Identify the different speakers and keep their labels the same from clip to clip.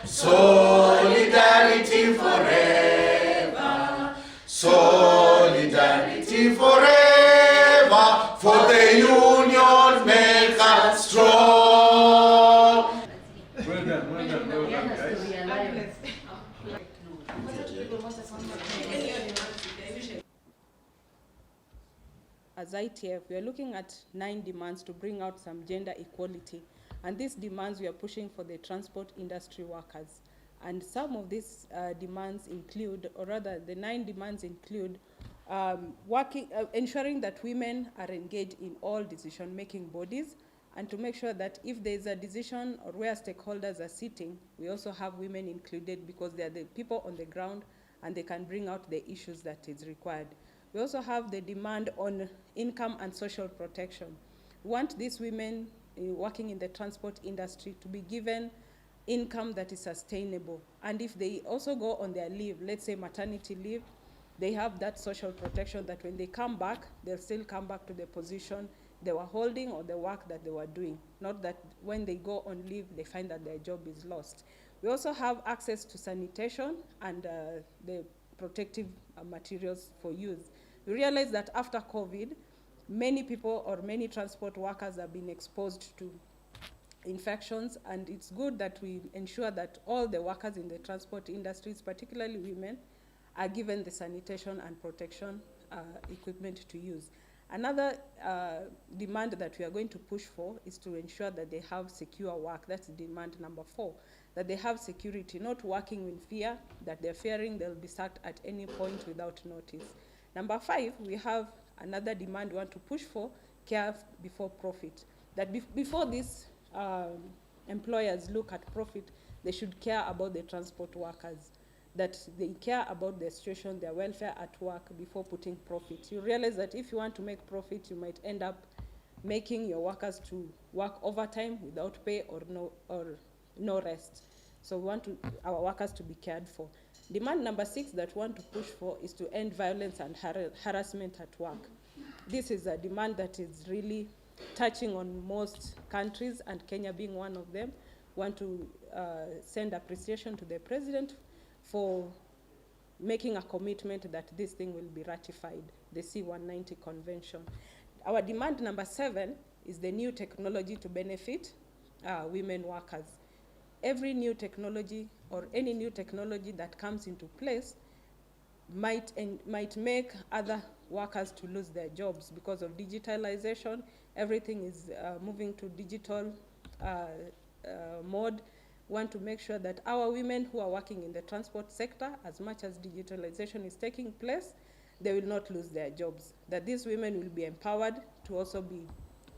Speaker 1: Solidarity forever. Solidarity forever. For the union make us strong.
Speaker 2: Well done, guys.
Speaker 3: As ITF, we are looking at 9 demands to bring out some gender equality. And these demands we are pushing for the transport industry workers. And some of these demands include, or rather the 9 demands include, ensuring that women are engaged in all decision-making bodies, and to make sure that if there is a decision or where stakeholders are sitting, we also have women included because they are the people on the ground and they can bring out the issues that is required. We also have the demand on income and social protection. We want these women working in the transport industry to be given income that is sustainable. And if they also go on their leave, let's say maternity leave, they have that social protection that when they come back, they'll still come back to the position they were holding or the work that they were doing. Not that when they go on leave, they find that their job is lost. We also have access to sanitation and the protective materials for use. We realize that after COVID, many people or many transport workers have been exposed to infections, and it's good that we ensure that all the workers in the transport industries, particularly women, are given the sanitation and protection equipment to use. Another demand that we are going to push for is to ensure that they have secure work. That's demand number 4, that they have security, not working in fear, that they're fearing they'll be sacked at any point without notice. Number 5, we have another demand we want to push for, care before profit. That before these employers look at profit, they should care about the transport workers, that they care about their situation, their welfare at work before putting profit. You realize that if you want to make profit, you might end up making your workers to work overtime without pay or no rest. So we want our workers to be cared for. Demand number 6 that we want to push for is to end violence and harassment at work. This is a demand that is really touching on most countries, and Kenya being one of them. We want to send appreciation to the President for making a commitment that this thing will be ratified, the C-190 Convention. Our demand number 7 is the new technology to benefit women workers. Every new technology or any new technology that comes into place might make other workers to lose their jobs because of digitalization. Everything is moving to digital mode. We want to make sure that our women who are working in the transport sector, as much as digitalization is taking place, they will not lose their jobs. That these women will be empowered to also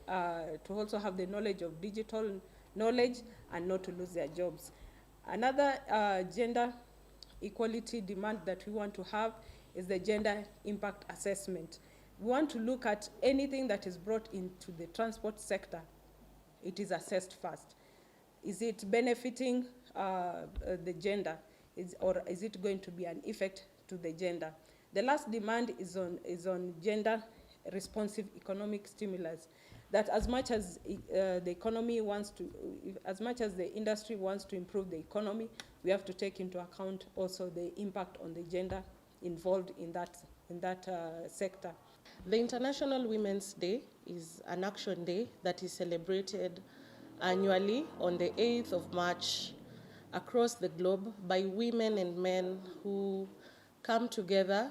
Speaker 3: have the knowledge of digital knowledge and not to lose their jobs. Another gender equality demand that we want to have is the gender impact assessment. We want to look at anything that is brought into the transport sector. It is assessed first. Is it benefiting the gender, or is it going to be an effect to the gender? The last demand is on gender responsive economic stimulus. That as much as the economy wants to, as much as the industry wants to improve the economy, we have to take into account also the impact on the gender involved in that sector.
Speaker 4: The International Women's Day is an action day that is celebrated annually on the 8th of March across the globe by women and men who come together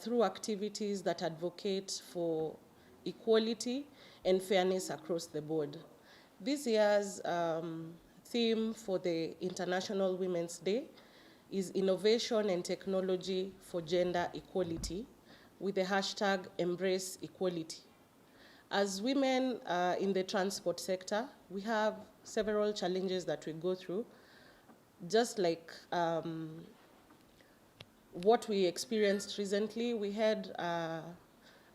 Speaker 4: through activities that advocate for equality and fairness across the board. This year's theme for the International Women's Day is Innovation and Technology for Gender Equality, with the hashtag Embrace Equality. As women in the transport sector, we have several challenges that we go through, just like what we experienced recently. We had a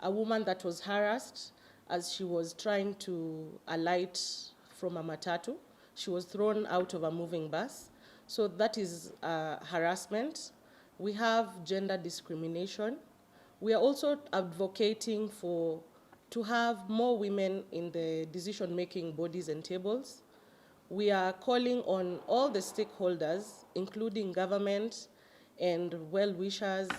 Speaker 4: woman that was harassed as she was trying to alight from a matatu. She was thrown out of a moving bus. So that is harassment. We have gender discrimination. We are also advocating to have more women in the decision-making bodies and tables. we are calling on all the stakeholders, including government and well-wishers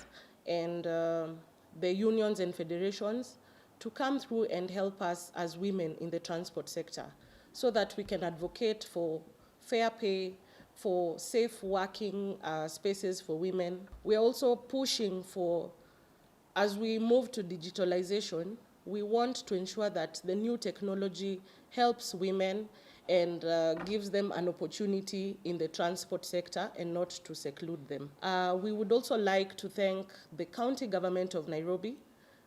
Speaker 4: and the unions and federations, to come through and help us as women in the transport sector so that we can advocate for fair pay, for safe working spaces for women. We are also pushing for, as we move to digitalization, we want to ensure that the new technology helps women and gives them an opportunity in the transport sector and not to seclude them. We would also like to thank the county government of Nairobi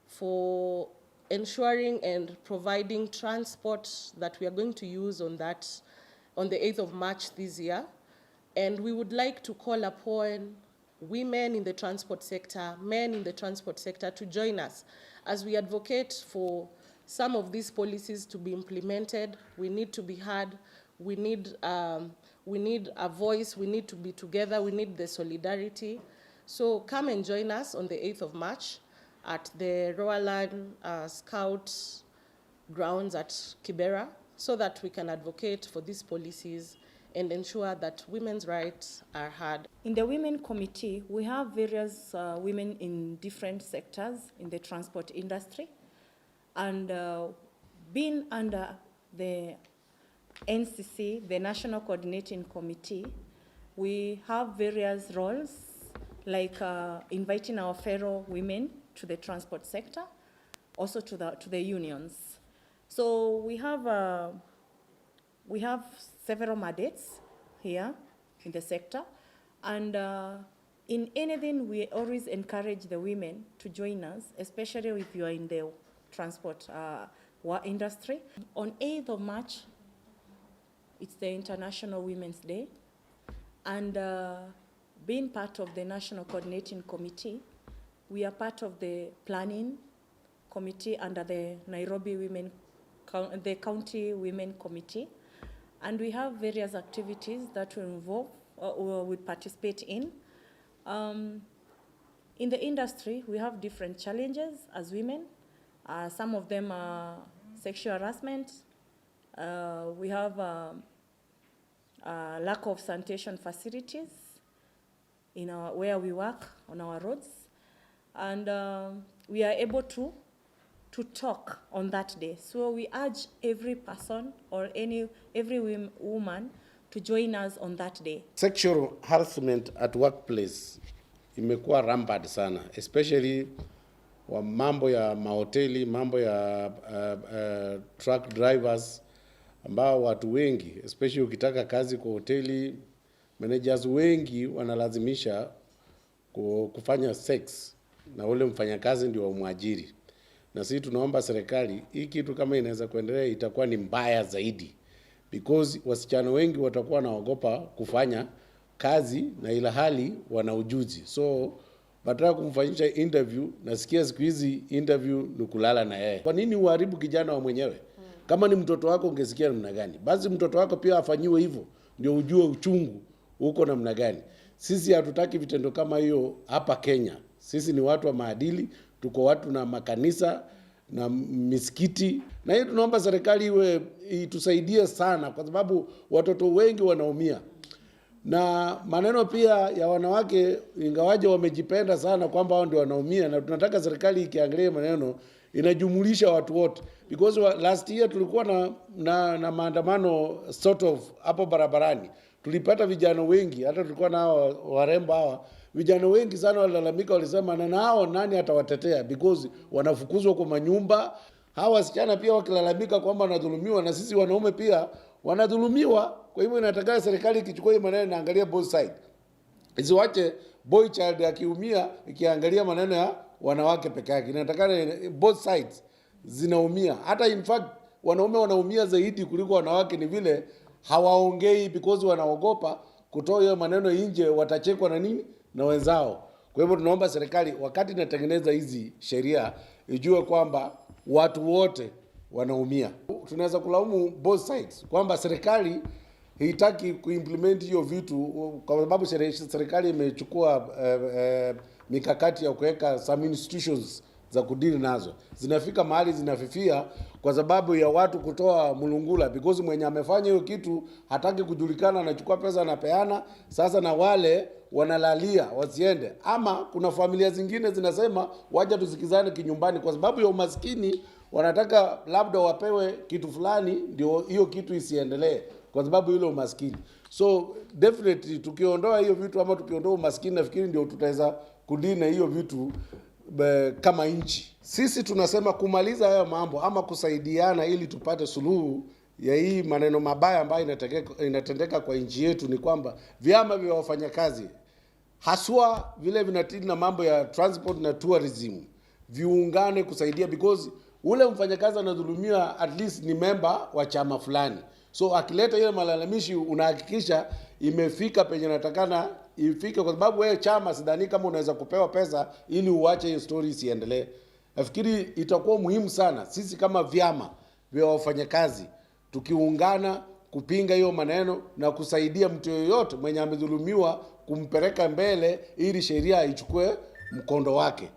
Speaker 4: for ensuring and providing transport that we are going to use on the 8th of March this year. And we would like to call upon women in the transport sector, men in the transport sector to join us as we advocate for some of these policies to be implemented. We need to be heard. We need a voice. We need to be together. We need the solidarity. So come and join us on the 8th of March at the Roaland Scout grounds at Kibera so that we can advocate for these policies and ensure that women's rights are heard.
Speaker 5: In the Women Committee, we have various women in different sectors in the transport industry. And being under the NCC, the National Coordinating Committee, we have various roles, like inviting our fellow women to the transport sector, also to the unions. So we have several mandates here in the sector, and in anything we always encourage the women to join us, especially if you are in the transport industry. On 8th of March, it's the International Women's Day, and being part of the National Coordinating Committee, we are part of the planning committee under the Nairobi the County Women Committee, and we have various activities that we involve or we participate in. In the industry, we have different challenges as women. Some of them are sexual harassment. We have lack of sanitation facilities in where we work on our roads. And we are able to talk on that day. So we urge every person or every woman to join us on that day.
Speaker 6: Sexual harassment at workplace imekuwa rampant sana, especially wa mambo ya mahoteli, mambo ya truck drivers, ambao watu wengi, especially ukitaka kazi kwa hoteli, managers wengi wanalazimisha kufanya sex na ule mfanyakazi ndio wamwajiri. Na sisi tunaomba serikali, hii kitu kama inaweza kuendelea itakuwa ni mbaya zaidi, because wasichana wengi watakuwa wanaogopa kufanya kazi na ila hali wana ujuzi. So badala kumfanyisha interview, nasikia siku hizi interview ni kulala na yeye. Kwa nini uharibu kijana wa mwenyewe? Kama ni mtoto wako ungesikia namna gani? Basi mtoto wako pia afanyiwe hivyo, ndio ujue uchungu uko namna gani. Sisi hatutaki vitendo kama hiyo hapa Kenya. Sisi ni watu wa maadili, tuko watu na makanisa na misikiti. Na hiyo tunaomba serikali itusaidie sana, kwa sababu watoto wengi wanaumia. Na maneno pia ya wanawake, ingawaje wamejipenda sana kwamba wao ndio wanaumia, na tunataka serikali ikiangalia maneno inajumulisha watu wote, because last year tulikuwa na maandamano sort of hapo barabarani. Tulipata vijana wengi, hata tulikuwa nao warembo hawa, vijana wengi sana walalamika, walisema na nao nani atawatetea, because wanafukuzwa kwa manyumba. Hawa wasichana pia wakilalamika kwamba wanadhulumiwa, na sisi wanaume pia wanadhulumiwa. Kwa hivyo inataka serikali ikichukua maneno na angalia both side. Isiwache boy child akiumia ikiangalia maneno ya wanawake peke yake. Inataka both sides zinaumia. Hata in fact wanaume wanaumia zaidi kuliko wanawake, ni vile hawaongei, because wanaogopa kutoa hiyo maneno nje, watachekwa na nini na wenzao. Kwa hivyo tunaomba serikali wakati inatengeneza hizi sheria ijue kwamba watu wote wanaumia. Tunaweza kulaumu both sides kwamba serikali haitaki kuimplement hiyo vitu, kwa sababu serikali imechukua mikakati ya kuweka some institutions za kudili nazo. Zinafika mahali zinafifia kwa sababu ya watu kutoa mulungula, because mwenye amefanya hiyo kitu hataki kujulikana, anachukua pesa anapeana. Sasa na wale wanalalia wasiende, ama kuna familia zingine zinasema wacha tusikizane kinyumbani, kwa sababu ya umaskini wanataka labda wapewe kitu fulani ndio hiyo kitu isiendelee kwa sababu ile umaskini. So definitely tukiondoa hiyo vitu ama tukiondoa umaskini, nafikiri ndio tutaweza kudina hiyo vitu kama nchi. Sisi tunasema kumaliza haya mambo ama kusaidiana ili tupate suluhu ya hii maneno mabaya ambayo inatendeka kwa nchi yetu, ni kwamba vyama vya wafanyakazi haswa vile vinatili na mambo ya transport na tourism viungane kusaidia, because ule mfanyakazi anadhulumiwa at least ni member wa chama fulani. So akileta ile malalamishi unahakikisha imefika penye natakana ifike, kwa sababu wewe chama sidhani kama unaweza kupewa pesa ili uache hiyo story isiendelee. Nafikiri itakuwa muhimu sana sisi kama vyama vya wafanyakazi tukiungana kupinga hiyo maneno na kusaidia mtu yoyote mwenye amedhulumiwa kumpeleka mbele ili sheria ichukue mkondo wake.